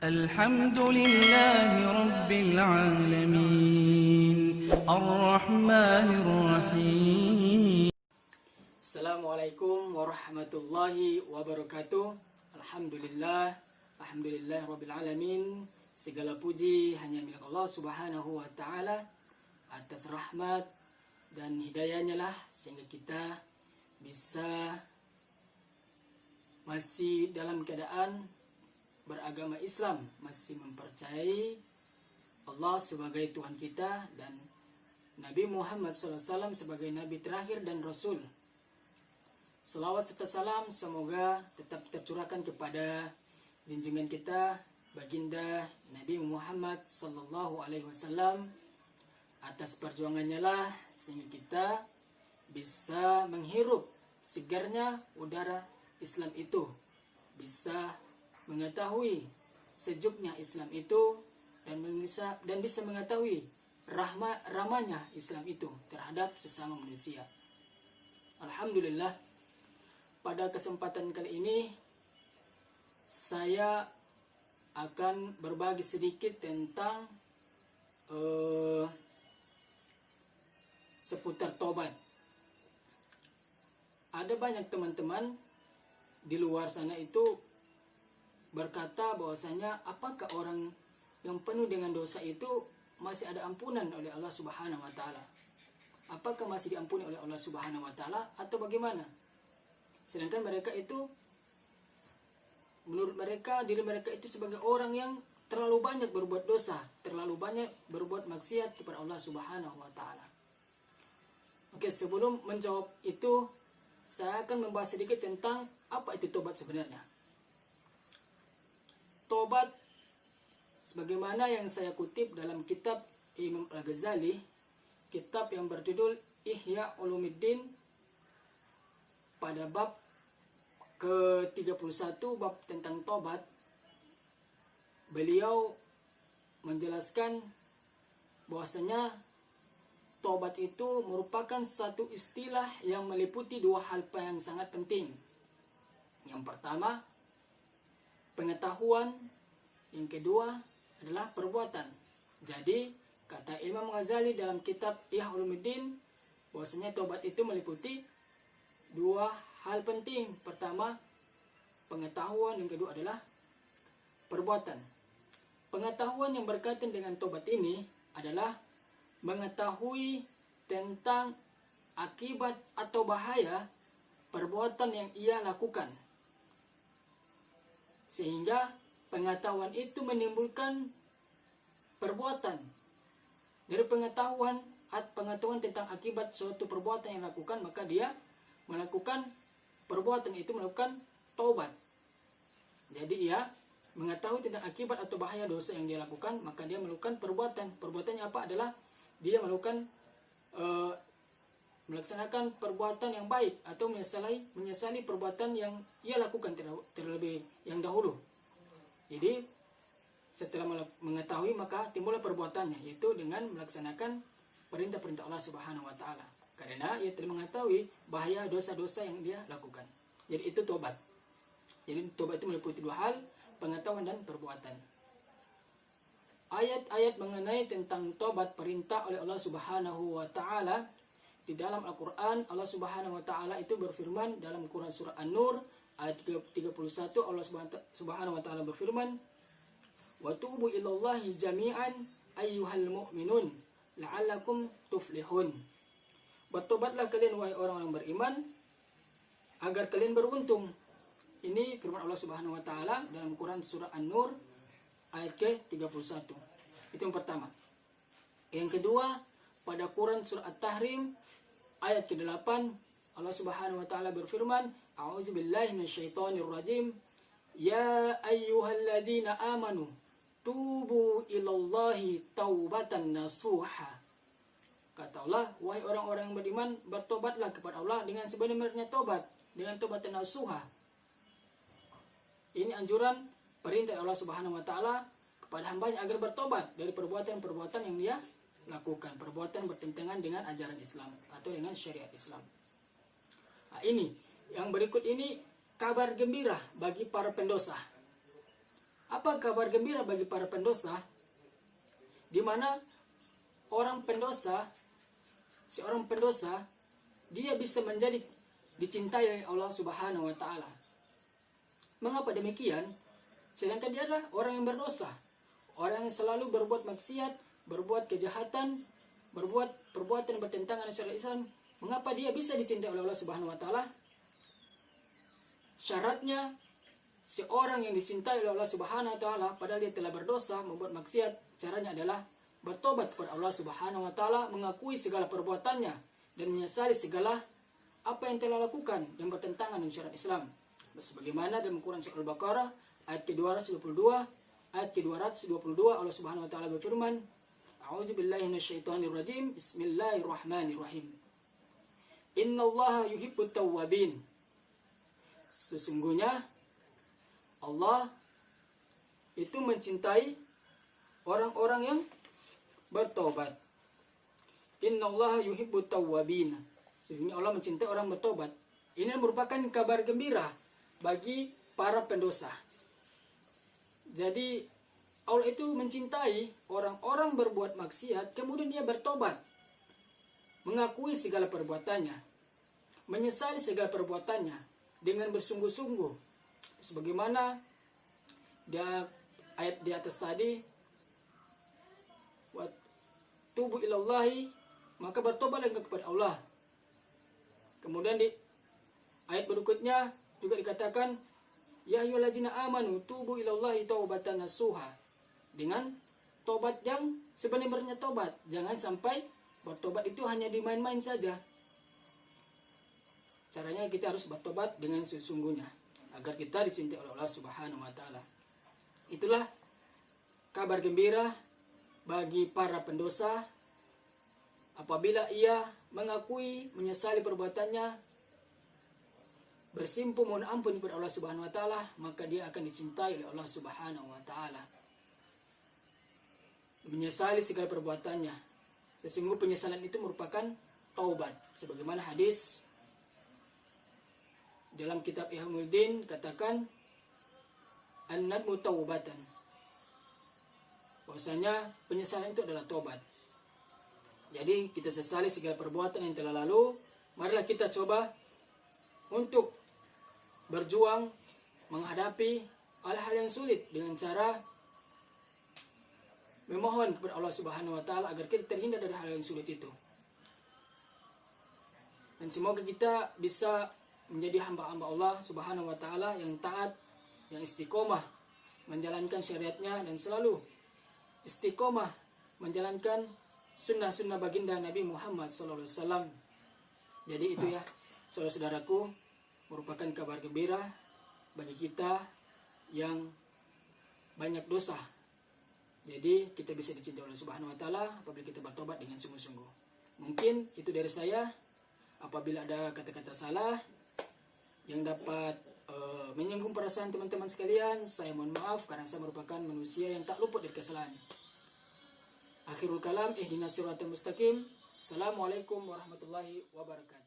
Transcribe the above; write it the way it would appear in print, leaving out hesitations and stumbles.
Alhamdulillahi Rabbil Alamin Ar-Rahmanir Rahim. Assalamualaikum warahmatullahi wabarakatuh. Alhamdulillah Rabbil Alamin. Segala puji hanya milik Allah subhanahu wa ta'ala, atas rahmat dan hidayahnya lah sehingga kita bisa masih dalam keadaan beragama Islam, masih mempercayai Allah sebagai Tuhan kita dan Nabi Muhammad SAW sebagai Nabi terakhir dan Rasul. Salawat serta salam semoga tetap kita curahkan kepada junjungan kita baginda Nabi Muhammad SAW. Atas perjuangannya lah sehingga kita bisa menghirup segarnya udara Islam itu, bisa mengetahui sejuknya Islam itu, dan bisa mengetahui ramanya Islam itu terhadap sesama manusia. Alhamdulillah, pada kesempatan kali ini saya akan berbagi sedikit tentang seputar tobat. Ada banyak teman-teman di luar sana itu berkata bahwasanya apakah orang yang penuh dengan dosa itu masih ada ampunan oleh Allah Subhanahu wa taala? Apakah masih diampuni oleh Allah Subhanahu wa taala atau bagaimana? Sedangkan mereka itu, menurut mereka, diri mereka itu sebagai orang yang terlalu banyak berbuat dosa, terlalu banyak berbuat maksiat kepada Allah Subhanahu wa taala. Oke, sebelum menjawab itu, saya akan membahas sedikit tentang apa itu tobat sebenarnya. Tobat, sebagaimana yang saya kutip dalam kitab Imam Al-Ghazali, kitab yang berjudul Ihya Ulumuddin, pada bab ke-31, bab tentang tobat, beliau menjelaskan bahwasanya tobat itu merupakan satu istilah yang meliputi dua hal yang sangat penting. Yang pertama, pengetahuan. Yang kedua adalah perbuatan. Jadi, kata Imam Ghazali dalam kitab Ihya Ulumuddin, bahwasanya tobat itu meliputi dua hal penting. Pertama, pengetahuan. Yang kedua adalah perbuatan. Pengetahuan yang berkaitan dengan tobat ini adalah mengetahui tentang akibat atau bahaya perbuatan yang ia lakukan, sehingga pengetahuan itu menimbulkan perbuatan. Dari pengetahuan tentang akibat suatu perbuatan yang dilakukan, maka dia melakukan perbuatan itu, melakukan taubat. Jadi ia mengetahui tentang akibat atau bahaya dosa yang dia lakukan, maka dia melakukan perbuatan. Perbuatannya apa? Adalah dia melakukan melaksanakan perbuatan yang baik atau menyesali perbuatan yang ia lakukan terlebih yang dahulu. Jadi setelah mengetahui, maka timbullah perbuatannya, yaitu dengan melaksanakan perintah-perintah Allah Subhanahu wa taala, karena ia telah mengetahui bahaya dosa-dosa yang dia lakukan. Jadi itu tobat. Jadi tobat itu meliputi dua hal, pengetahuan dan perbuatan. Ayat-ayat mengenai tentang tobat perintah oleh Allah Subhanahu wa taala di dalam Al-Qur'an. Allah Subhanahu wa taala itu berfirman dalam Quran surah An-Nur ayat 31, Allah Subhanahu wa taala berfirman, "Wa tubu ilallahi jami'an ayyuhal mu'minun la'allakum tuflihun." Bertobatlah kalian wahai orang-orang beriman agar kalian beruntung. Ini firman Allah Subhanahu wa taala dalam Quran surah An-Nur ayat ke-31. Itu yang pertama. Yang kedua, pada Quran surah At-Tahrim ayat ke-8, Allah Subhanahu wa taala berfirman, "A'udzubillahi minasyaitonir rajim. Ya ayyuhalladzina amanu tubu ilallahi taubatan nasuha." Kata Allah, wahai orang-orang yang beriman, bertobatlah kepada Allah dengan sebenarnya tobat, dengan tobatan nasuha. Ini anjuran, perintah Allah Subhanahu wa taala kepada hambanya agar bertobat dari perbuatan-perbuatan yang dia lakukan, perbuatan bertentangan dengan ajaran Islam atau dengan syariat Islam. Nah, ini yang berikut ini kabar gembira bagi para pendosa. Apa kabar gembira bagi para pendosa? Di mana seorang pendosa, dia bisa menjadi dicintai oleh Allah Subhanahu wa taala. Mengapa demikian? Sedangkan dia adalah orang yang berdosa, orang yang selalu berbuat maksiat, berbuat kejahatan, berbuat perbuatan yang bertentangan dengan syariat Islam. Mengapa dia bisa dicintai oleh Allah Subhanahu wa taala? Syaratnya seorang yang dicintai oleh Allah Subhanahu wa taala padahal dia telah berdosa, membuat maksiat, caranya adalah bertobat kepada Allah Subhanahu wa taala, mengakui segala perbuatannya dan menyesali segala apa yang telah lakukan yang bertentangan dengan syariat Islam. Sebagaimana dalam Quran surah Al-Baqarah ayat ke-222, ayat ke-222 Allah Subhanahu wa taala berfirman, A'udzubillahi minasyaitonirrajim. Bismillahirrahmanirrahim. Innallaha yuhibbut tawwabin. Sesungguhnya Allah itu mencintai orang-orang yang bertobat. Innallaha yuhibbut tawwabin. Sesungguhnya Allah mencintai orang bertobat. Ini merupakan kabar gembira bagi para pendosa. Jadi Allah itu mencintai orang-orang berbuat maksiat, kemudian dia bertobat, mengakui segala perbuatannya, menyesali segala perbuatannya dengan bersungguh-sungguh. Sebagaimana dia ayat di atas tadi, wa tubu ilallahi, maka bertobatlah kepada Allah. Kemudian di ayat berikutnya juga dikatakan, ya ayyuhallazina amanu tubu ilallahi taubatan nasuha. Dengan tobat yang sebenarnya tobat. Jangan sampai bertobat itu hanya dimain-main saja. Caranya kita harus bertobat dengan sesungguhnya agar kita dicintai oleh Allah Subhanahu wa taala. Itulah kabar gembira bagi para pendosa apabila ia mengakui, menyesali perbuatannya, bersimpuh mohon ampun kepada Allah Subhanahu wa taala, maka dia akan dicintai oleh Allah Subhanahu wa taala. Menyesali segala perbuatannya. Sesungguhnya penyesalan itu merupakan taubat. Sebagaimana hadis dalam kitab Ihyamuddin katakan, an-nadmu taubatan. Bahwasanya penyesalan itu adalah taubat. Jadi kita sesali segala perbuatan yang telah lalu. Marilah kita coba untuk berjuang menghadapi hal-hal yang sulit dengan cara memohon kepada Allah Subhanahu wa taala agar kita terhindar dari hal yang sulit itu. Dan semoga kita bisa menjadi hamba-hamba Allah Subhanahu wa taala yang taat, yang istiqomah menjalankan syariatnya dan selalu istiqomah menjalankan sunnah-sunnah baginda Nabi Muhammad SAW. Jadi itu ya, saudara-saudaraku, merupakan kabar gembira bagi kita yang banyak dosa. Jadi kita bisa dicintai oleh Subhanahu wa taala apabila kita bertobat dengan sungguh-sungguh. Mungkin itu dari saya. Apabila ada kata-kata salah yang dapat menyinggung perasaan teman-teman sekalian, saya mohon maaf karena saya merupakan manusia yang tak luput dari kesalahan. Akhirul kalam, ihdinas siratal mustaqim. Assalamualaikum warahmatullahi wabarakatuh.